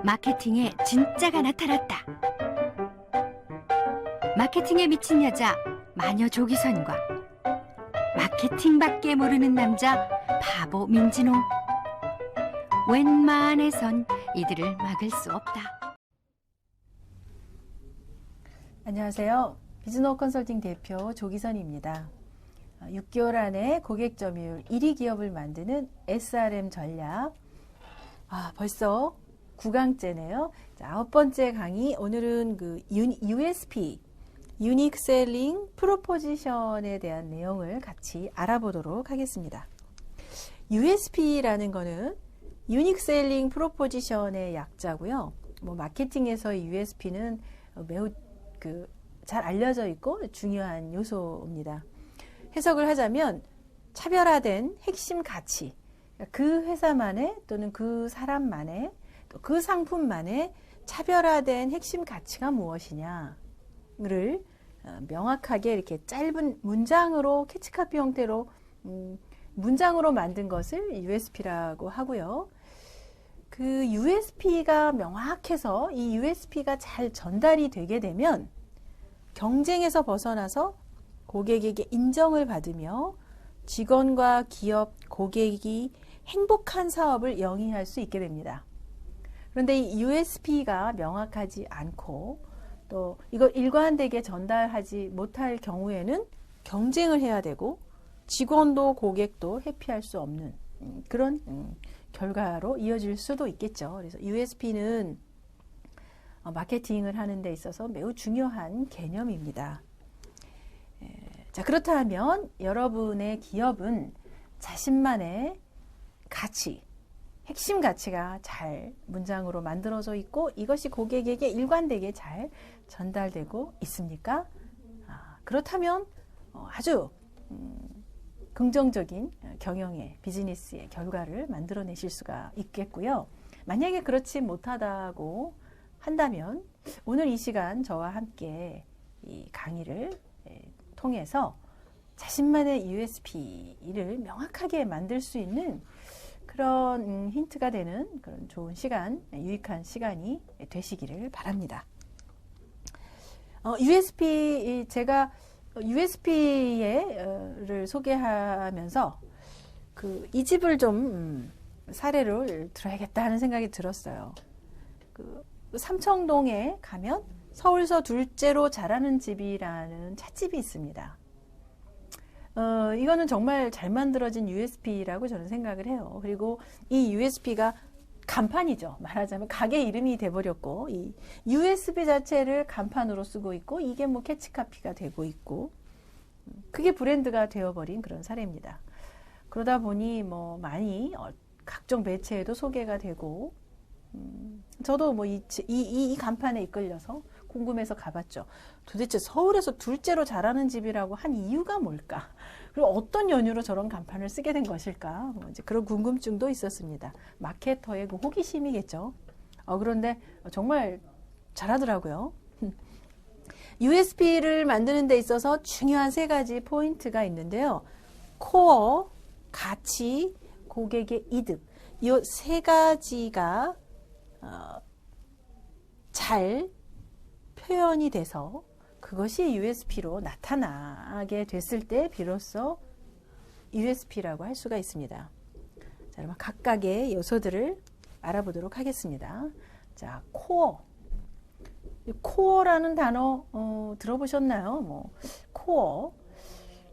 마케팅에 진짜가 나타났다. 마케팅에 미친 여자 마녀 조기선과 마케팅밖에 모르는 남자 바보 민진호. 웬만해선 이들을 막을 수 없다. 안녕하세요. 비즈노 컨설팅 대표 조기선입니다. 6개월 안에 고객 점유율 1위 기업을 만드는 SRM 전략. 벌써 9강째네요. 자, 9번째 강의. 오늘은 그 USP, 유닉 셀링 프로포지션에 대한 내용을 같이 알아보도록 하겠습니다. USP라는 거는 유닉 셀링 프로포지션의 약자고요. 마케팅에서의 USP는 매우 잘 알려져 있고 중요한 요소입니다. 해석을 하자면 차별화된 핵심 가치, 그 회사만의 또는 그 사람만의 또 그 상품만의 차별화된 핵심 가치가 무엇이냐를 명확하게 이렇게 짧은 문장으로 캐치카피 형태로 문장으로 만든 것을 USP라고 하고요. 그 USP가 명확해서 이 USP가 잘 전달이 되게 되면 경쟁에서 벗어나서 고객에게 인정을 받으며 직원과 기업, 고객이 행복한 사업을 영위할 수 있게 됩니다. 그런데 이 USP가 명확하지 않고 또 이걸 일관되게 전달하지 못할 경우에는 경쟁을 해야 되고 직원도 고객도 회피할 수 없는 그런 결과로 이어질 수도 있겠죠. 그래서 USP는 마케팅을 하는 데 있어서 매우 중요한 개념입니다. 자, 그렇다면 여러분의 기업은 자신만의 가치, 핵심 가치가 잘 문장으로 만들어져 있고 이것이 고객에게 일관되게 잘 전달되고 있습니까? 그렇다면 아주 긍정적인 경영의 비즈니스의 결과를 만들어내실 수가 있겠고요. 만약에 그렇지 못하다고 한다면 오늘 이 시간 저와 함께 이 강의를 통해서 자신만의 USP를 명확하게 만들 수 있는 그런 힌트가 되는 그런 좋은 시간, 유익한 시간이 되시기를 바랍니다. USP, 제가 USP를 소개하면서 이 집을 좀 사례를 들어야겠다 하는 생각이 들었어요. 삼청동에 가면 서울서 둘째로 잘하는 집이라는 찻집이 있습니다. 이거는 정말 잘 만들어진 USP라고 저는 생각을 해요. 그리고 이 USP가 간판이죠. 말하자면 가게 이름이 돼버렸고 이 USB 자체를 간판으로 쓰고 있고 이게 캐치카피가 되고 있고 그게 브랜드가 되어버린 그런 사례입니다. 그러다 보니 많이 각종 매체에도 소개가 되고 저도 이 간판에 이끌려서 궁금해서 가봤죠. 도대체 서울에서 둘째로 잘하는 집이라고 한 이유가 뭘까? 그리고 어떤 연유로 저런 간판을 쓰게 된 것일까? 이제 그런 궁금증도 있었습니다. 마케터의 그 호기심이겠죠. 그런데 정말 잘하더라고요. USP를 만드는 데 있어서 중요한 3가지 포인트가 있는데요. 코어, 가치, 고객의 이득. 이 3가지가 잘 표현이 돼서 그것이 USP로 나타나게 됐을 때 비로소 USP라고 할 수가 있습니다. 자, 그럼 각각의 요소들을 알아보도록 하겠습니다. 자, 코어. 코어라는 단어 들어보셨나요? 코어.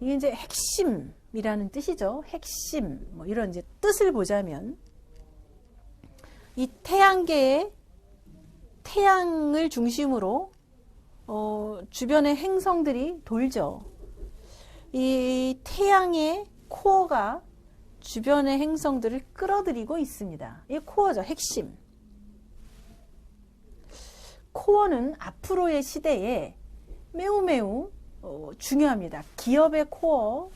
이게 이제 핵심이라는 뜻이죠. 핵심. 이런 이제 뜻을 보자면 이 태양계의 태양을 중심으로 주변의 행성들이 돌죠. 이 태양의 코어가 주변의 행성들을 끌어들이고 있습니다. 이 코어죠. 핵심. 코어는 앞으로의 시대에 매우 중요합니다. 기업의 코어,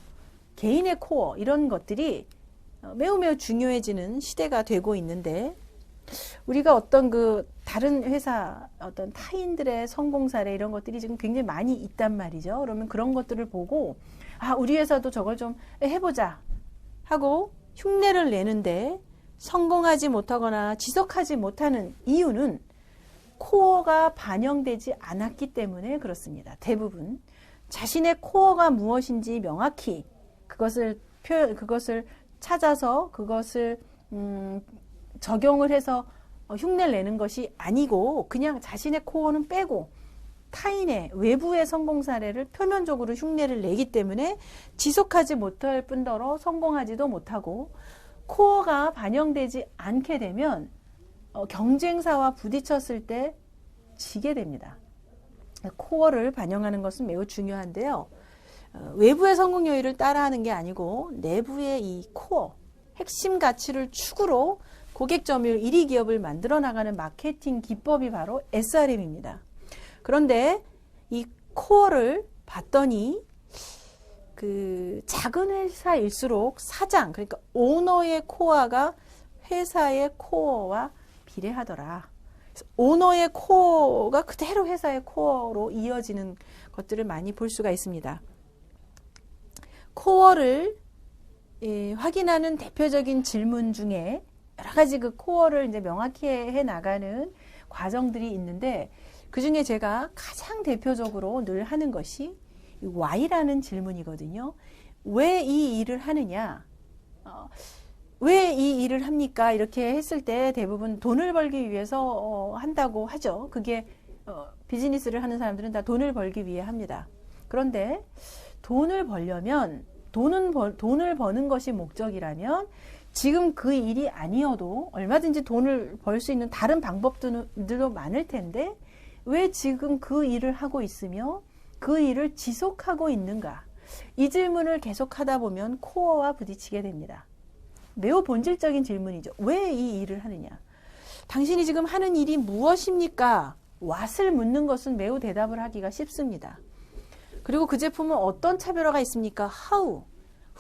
개인의 코어 이런 것들이 매우 중요해지는 시대가 되고 있는데 우리가 어떤 다른 회사, 어떤 타인들의 성공 사례 이런 것들이 지금 굉장히 많이 있단 말이죠. 그러면 그런 것들을 보고 우리 회사도 저걸 좀 해보자 하고 흉내를 내는데 성공하지 못하거나 지속하지 못하는 이유는 코어가 반영되지 않았기 때문에 그렇습니다. 대부분 자신의 코어가 무엇인지 명확히 그것을 찾아서 그것을 적용을 해서 흉내를 내는 것이 아니고 그냥 자신의 코어는 빼고 타인의 외부의 성공 사례를 표면적으로 흉내를 내기 때문에 지속하지 못할 뿐더러 성공하지도 못하고 코어가 반영되지 않게 되면 경쟁사와 부딪혔을 때 지게 됩니다. 코어를 반영하는 것은 매우 중요한데요. 외부의 성공 요인을 따라하는 게 아니고 내부의 이 코어, 핵심 가치를 축으로 고객 점유율 1위 기업을 만들어 나가는 마케팅 기법이 바로 SRM입니다. 그런데 이 코어를 봤더니 그 작은 회사일수록 사장, 그러니까 오너의 코어가 회사의 코어와 비례하더라. 오너의 코어가 그대로 회사의 코어로 이어지는 것들을 많이 볼 수가 있습니다. 코어를 확인하는 대표적인 질문 중에 여러 가지 그 코어를 이제 명확히 해 나가는 과정들이 있는데 그 중에 제가 가장 대표적으로 늘 하는 것이 Why라는 질문이거든요. 왜 이 일을 하느냐? 왜 이 일을 합니까? 이렇게 했을 때 대부분 돈을 벌기 위해서 한다고 하죠. 그게 비즈니스를 하는 사람들은 다 돈을 벌기 위해 합니다. 그런데 돈을 벌려면 돈을 버는 것이 목적이라면 지금 그 일이 아니어도 얼마든지 돈을 벌 수 있는 다른 방법들도 많을 텐데 왜 지금 그 일을 하고 있으며 그 일을 지속하고 있는가? 이 질문을 계속하다 보면 코어와 부딪히게 됩니다. 매우 본질적인 질문이죠. 왜 이 일을 하느냐? 당신이 지금 하는 일이 무엇입니까? what을 묻는 것은 매우 대답을 하기가 쉽습니다. 그리고 그 제품은 어떤 차별화가 있습니까? how,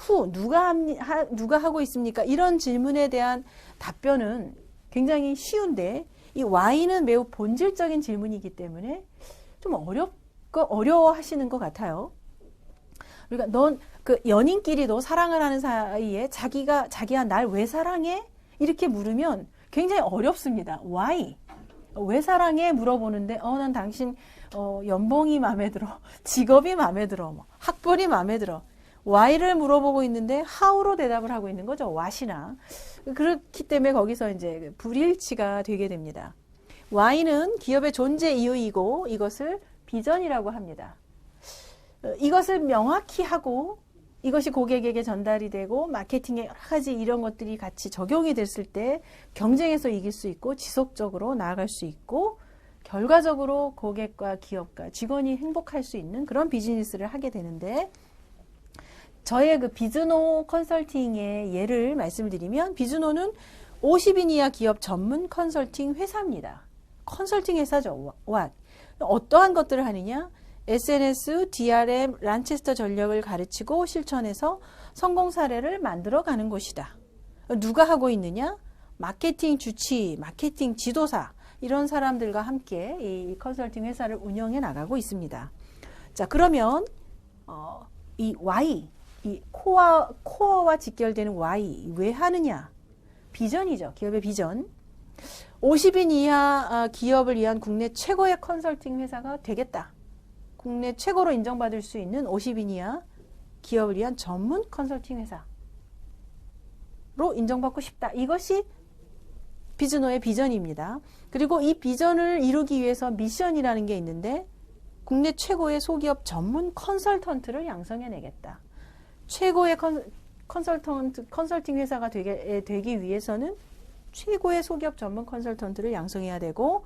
who, 누가 하고 있습니까? 이런 질문에 대한 답변은 굉장히 쉬운데 이 why는 매우 본질적인 질문이기 때문에 좀 어려워하시는 것 같아요. 그러니까 그 연인끼리도 사랑을 하는 사이에 자기야 날 왜 사랑해? 이렇게 물으면 굉장히 어렵습니다. why? 왜 사랑해? 물어보는데 난 당신 연봉이 마음에 들어, 직업이 마음에 들어, 학벌이 마음에 들어. why를 물어보고 있는데 how로 대답을 하고 있는 거죠. what이나. 그렇기 때문에 거기서 이제 불일치가 되게 됩니다. why는 기업의 존재 이유이고 이것을 비전이라고 합니다. 이것을 명확히 하고 이것이 고객에게 전달이 되고 마케팅에 여러 가지 이런 것들이 같이 적용이 됐을 때 경쟁에서 이길 수 있고 지속적으로 나아갈 수 있고 결과적으로 고객과 기업과 직원이 행복할 수 있는 그런 비즈니스를 하게 되는데 저의 그 비즈노 컨설팅의 예를 말씀드리면 비즈노는 50인 이하 기업 전문 컨설팅 회사입니다. 컨설팅 회사죠. What? 어떠한 것들을 하느냐? SNS, DRM, 란체스터 전략을 가르치고 실천해서 성공 사례를 만들어가는 곳이다. 누가 하고 있느냐? 마케팅 주치, 마케팅 지도사 이런 사람들과 함께 이 컨설팅 회사를 운영해 나가고 있습니다. 자, 그러면 이 why, 이 코어와 직결되는 why, 왜 하느냐? 비전이죠. 기업의 비전. 50인 이하 기업을 위한 국내 최고의 컨설팅 회사가 되겠다. 국내 최고로 인정받을 수 있는 50인 이하 기업을 위한 전문 컨설팅 회사로 인정받고 싶다. 이것이 비즈노의 비전입니다. 그리고 이 비전을 이루기 위해서 미션이라는 게 있는데 국내 최고의 소기업 전문 컨설턴트를 양성해내겠다. 최고의 컨설팅 회사가 되기 위해서는 최고의 소기업 전문 컨설턴트를 양성해야 되고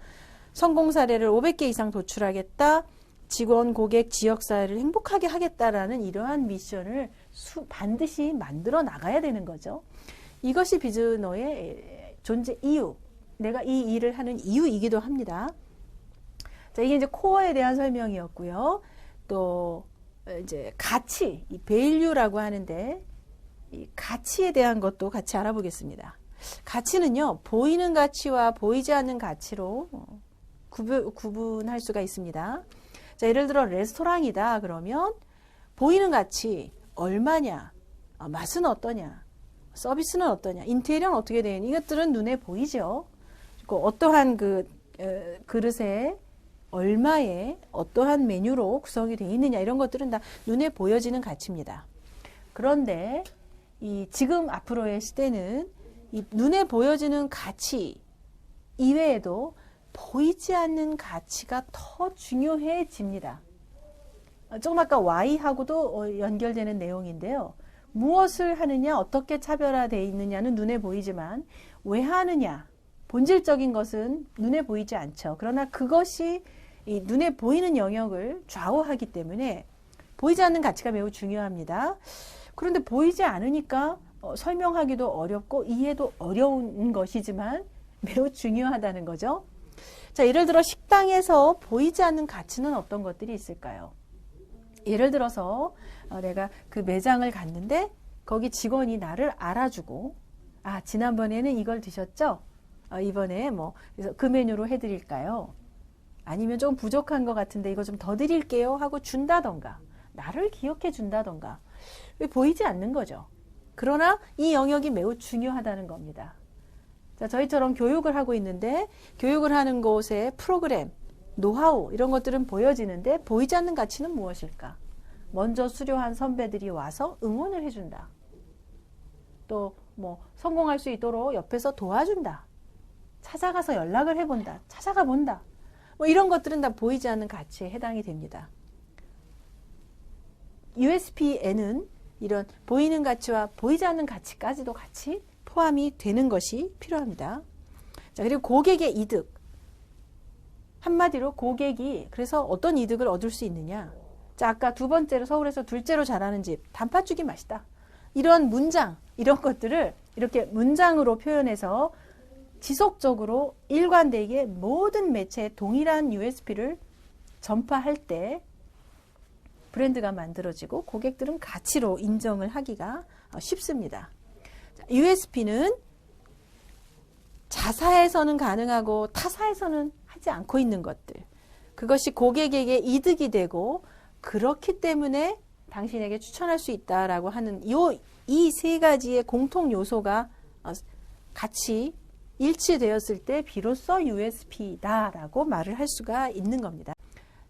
성공 사례를 500개 이상 도출하겠다. 직원, 고객, 지역사회를 행복하게 하겠다라는 이러한 미션을 반드시 만들어 나가야 되는 거죠. 이것이 비즈노의 존재 이유, 내가 이 일을 하는 이유이기도 합니다. 자, 이게 이제 코어에 대한 설명이었고요. 또 이제 가치, 이 value라고 하는데 이 가치에 대한 것도 같이 알아보겠습니다. 가치는요, 보이는 가치와 보이지 않는 가치로 구분할 수가 있습니다. 자, 예를 들어 레스토랑이다 그러면 보이는 가치 얼마냐, 맛은 어떠냐, 서비스는 어떠냐, 인테리어는 어떻게 되느냐, 이것들은 눈에 보이죠. 그리고 어떠한 그릇에 얼마에 어떠한 메뉴로 구성이 되어 있느냐, 이런 것들은 다 눈에 보여지는 가치입니다. 그런데 지금 앞으로의 시대는 이 눈에 보여지는 가치 이외에도 보이지 않는 가치가 더 중요해집니다. 조금 아까 Y하고도 연결되는 내용인데요. 무엇을 하느냐, 어떻게 차별화되어 있느냐는 눈에 보이지만 왜 하느냐, 본질적인 것은 눈에 보이지 않죠. 그러나 그것이 이 눈에 보이는 영역을 좌우하기 때문에 보이지 않는 가치가 매우 중요합니다. 그런데 보이지 않으니까 설명하기도 어렵고 이해도 어려운 것이지만 매우 중요하다는 거죠. 자, 예를 들어 식당에서 보이지 않는 가치는 어떤 것들이 있을까요? 예를 들어서 내가 그 매장을 갔는데 거기 직원이 나를 알아주고, 아, 지난번에는 이걸 드셨죠? 이번에 그래서 그 메뉴로 해드릴까요? 아니면 조금 부족한 것 같은데 이거 좀 더 드릴게요 하고 준다던가, 나를 기억해 준다던가. 왜 보이지 않는 거죠? 그러나 이 영역이 매우 중요하다는 겁니다. 자, 저희처럼 교육을 하고 있는데 교육을 하는 곳의 프로그램, 노하우 이런 것들은 보여지는데 보이지 않는 가치는 무엇일까? 먼저 수료한 선배들이 와서 응원을 해준다. 또 성공할 수 있도록 옆에서 도와준다. 찾아가서 연락을 해본다. 찾아가 본다. 이런 것들은 다 보이지 않는 가치에 해당이 됩니다. USP에는 이런 보이는 가치와 보이지 않는 가치까지도 같이 포함이 되는 것이 필요합니다. 자, 그리고 고객의 이득. 한마디로 고객이 그래서 어떤 이득을 얻을 수 있느냐. 자, 아까 두 번째로 서울에서 둘째로 잘하는 집, 단팥죽이 맛있다. 이런 문장, 이런 것들을 이렇게 문장으로 표현해서 지속적으로 일관되게 모든 매체에 동일한 USP를 전파할 때 브랜드가 만들어지고 고객들은 가치로 인정을 하기가 쉽습니다. USP는 자사에서는 가능하고 타사에서는 하지 않고 있는 것들. 그것이 고객에게 이득이 되고 그렇기 때문에 당신에게 추천할 수 있다라고 하는 이 세 가지의 공통 요소가 같이 일치되었을 때 비로소 USP다라고 말을 할 수가 있는 겁니다.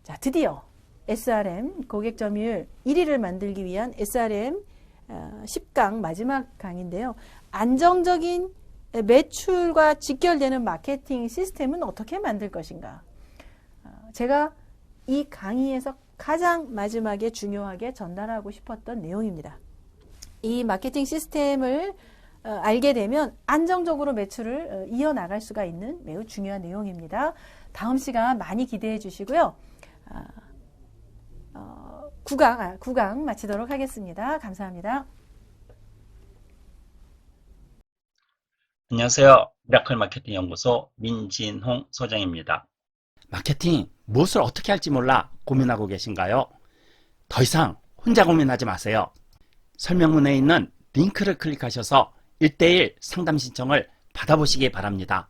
자, 드디어 SRM 고객 점유율 1위를 만들기 위한 SRM 10강 마지막 강인데요. 안정적인 매출과 직결되는 마케팅 시스템은 어떻게 만들 것인가? 제가 이 강의에서 가장 마지막에 중요하게 전달하고 싶었던 내용입니다. 이 마케팅 시스템을 알게 되면 안정적으로 매출을 이어나갈 수가 있는 매우 중요한 내용입니다. 다음 시간 많이 기대해 주시고요. 9강 마치도록 하겠습니다. 감사합니다. 안녕하세요. 미라클 마케팅 연구소 민진홍 소장입니다. 마케팅 무엇을 어떻게 할지 몰라 고민하고 계신가요? 더 이상 혼자 고민하지 마세요. 설명문에 있는 링크를 클릭하셔서 1:1 상담 신청을 받아보시기 바랍니다.